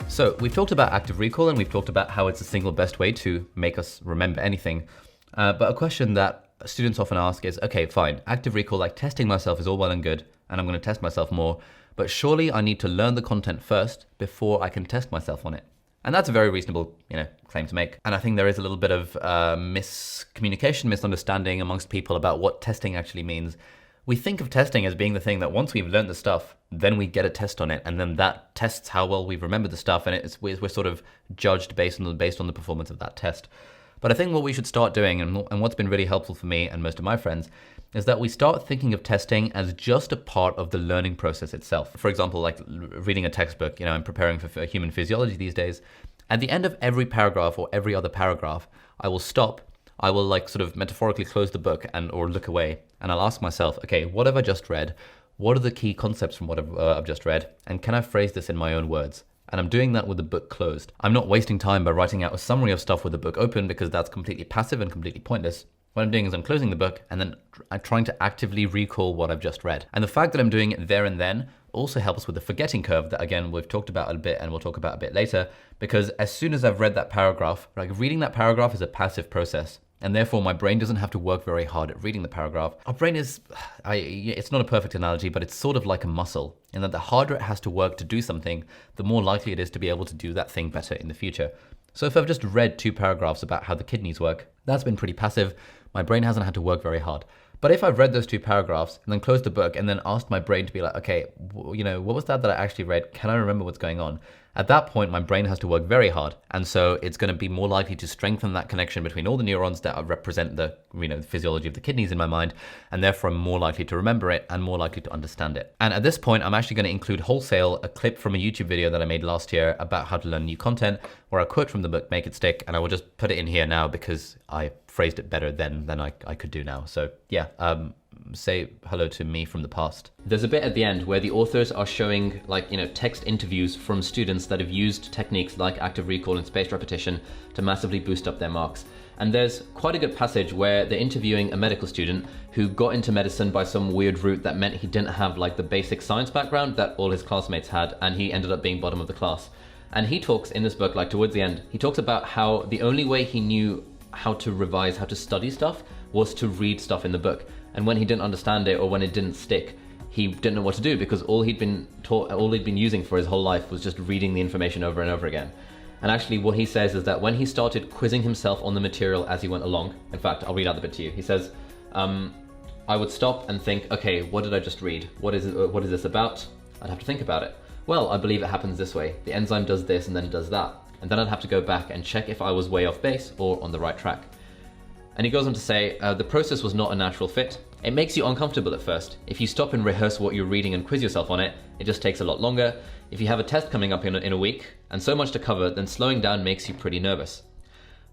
So we've talked about active recall and we've talked about how it's the single best way to make us remember anything. But a question that students often ask is, okay, fine, active recall, like testing myself is all well and good, and I'm going to test myself more, but surely I need to learn the content first before I can test myself on it. And that's a very reasonable, claim to make. And I think there is a little bit of miscommunication, misunderstanding amongst people about what testing actually means. We think of testing as being the thing that once we've learned the stuff, then we get a test on it, and then that tests how well we've remembered the stuff, and we're sort of judged based on the performance of that test. But I think what we should start doing, and what's been really helpful for me and most of my friends, is that we start thinking of testing as just a part of the learning process itself. For example, like reading a textbook, I'm preparing for human physiology these days. At the end of every paragraph or every other paragraph, I will stop. I will sort of metaphorically close the book or look away, and I'll ask myself, okay, what have I just read? What are the key concepts from what I've just read? And can I phrase this in my own words? And I'm doing that with the book closed. I'm not wasting time by writing out a summary of stuff with the book open, because that's completely passive and completely pointless. What I'm doing is I'm closing the book and then I'm trying to actively recall what I've just read. And the fact that I'm doing it there and then also helps with the forgetting curve that, again, we've talked about a bit and we'll talk about a bit later, because as soon as I've read that paragraph, reading that paragraph is a passive process. And therefore, my brain doesn't have to work very hard at reading the paragraph. Our brain it's not a perfect analogy, but it's sort of like a muscle, in that the harder it has to work to do something, the more likely it is to be able to do that thing better in the future. So if I've just read 2 paragraphs about how the kidneys work, that's been pretty passive. My brain hasn't had to work very hard. But if I've read those 2 paragraphs and then closed the book and then asked my brain to be like, okay, what was that I actually read? Can I remember what's going on? At that point, my brain has to work very hard. And so it's going to be more likely to strengthen that connection between all the neurons that represent the physiology of the kidneys in my mind. And therefore, I'm more likely to remember it and more likely to understand it. And at this point, I'm actually going to include wholesale a clip from a YouTube video that I made last year about how to learn new content, where I quote from the book, Make It Stick. And I will just put it in here now because I phrased it better then than I could do now. So yeah, say hello to me from the past. There's a bit at the end where the authors are showing text interviews from students that have used techniques like active recall and spaced repetition to massively boost up their marks. And there's quite a good passage where they're interviewing a medical student who got into medicine by some weird route that meant he didn't have the basic science background that all his classmates had, and he ended up being bottom of the class. And he talks in this book, towards the end, he talks about how the only way he knew how to revise, how to study stuff, was to read stuff in the book. And when he didn't understand it or when it didn't stick, he didn't know what to do, because all he'd been taught, all he'd been using for his whole life was just reading the information over and over again. And actually what he says is that when he started quizzing himself on the material as he went along, in fact, I'll read out the bit to you. He says, I would stop and think, okay, what did I just read? What is this about? I'd have to think about it. Well, I believe it happens this way. The enzyme does this and then it does that. And then I'd have to go back and check if I was way off base or on the right track. And he goes on to say, the process was not a natural fit. It makes you uncomfortable at first. If you stop and rehearse what you're reading and quiz yourself on it, it just takes a lot longer. If you have a test coming up in a week and so much to cover, then slowing down makes you pretty nervous.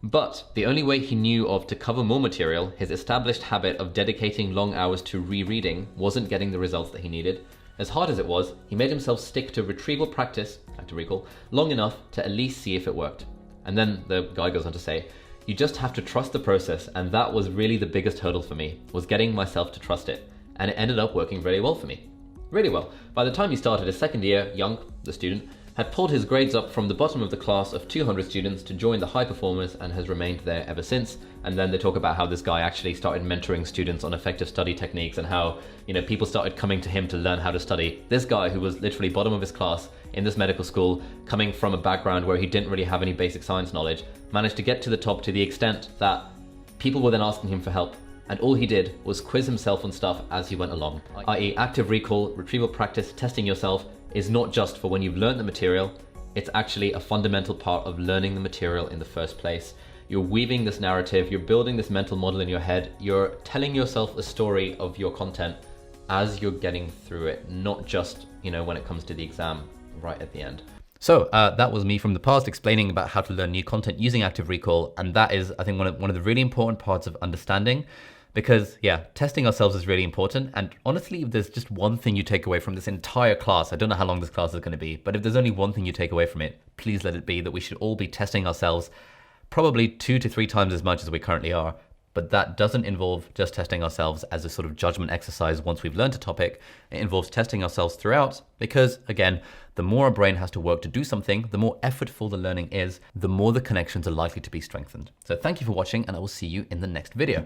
But the only way he knew of to cover more material, his established habit of dedicating long hours to rereading, wasn't getting the results that he needed. As hard as it was, he made himself stick to retrieval practice, active recall, long enough to at least see if it worked. And then the guy goes on to say, you just have to trust the process, and that was really the biggest hurdle for me, was getting myself to trust it. And it ended up working very well for me. Really well. By the time he started his second year, Young, the student, had pulled his grades up from the bottom of the class of 200 students to join the high performers and has remained there ever since. And then they talk about how this guy actually started mentoring students on effective study techniques and how, people started coming to him to learn how to study. This guy, who was literally bottom of his class in this medical school, coming from a background where he didn't really have any basic science knowledge, managed to get to the top to the extent that people were then asking him for help. And all he did was quiz himself on stuff as he went along. I.e. active recall, retrieval practice, testing yourself is not just for when you've learned the material, it's actually a fundamental part of learning the material in the first place. You're weaving this narrative, you're building this mental model in your head, you're telling yourself a story of your content as you're getting through it, not just, when it comes to the exam right at the end. So that was me from the past explaining about how to learn new content using active recall. And that is, I think, one of the really important parts of understanding, because testing ourselves is really important. And honestly, if there's just one thing you take away from this entire class, I don't know how long this class is going to be, but if there's only one thing you take away from it, please let it be that we should all be testing ourselves probably 2 to 3 times as much as we currently are. But that doesn't involve just testing ourselves as a sort of judgment exercise once we've learned a topic. It involves testing ourselves throughout because, again, the more our brain has to work to do something, the more effortful the learning is, the more the connections are likely to be strengthened. So thank you for watching, and I will see you in the next video.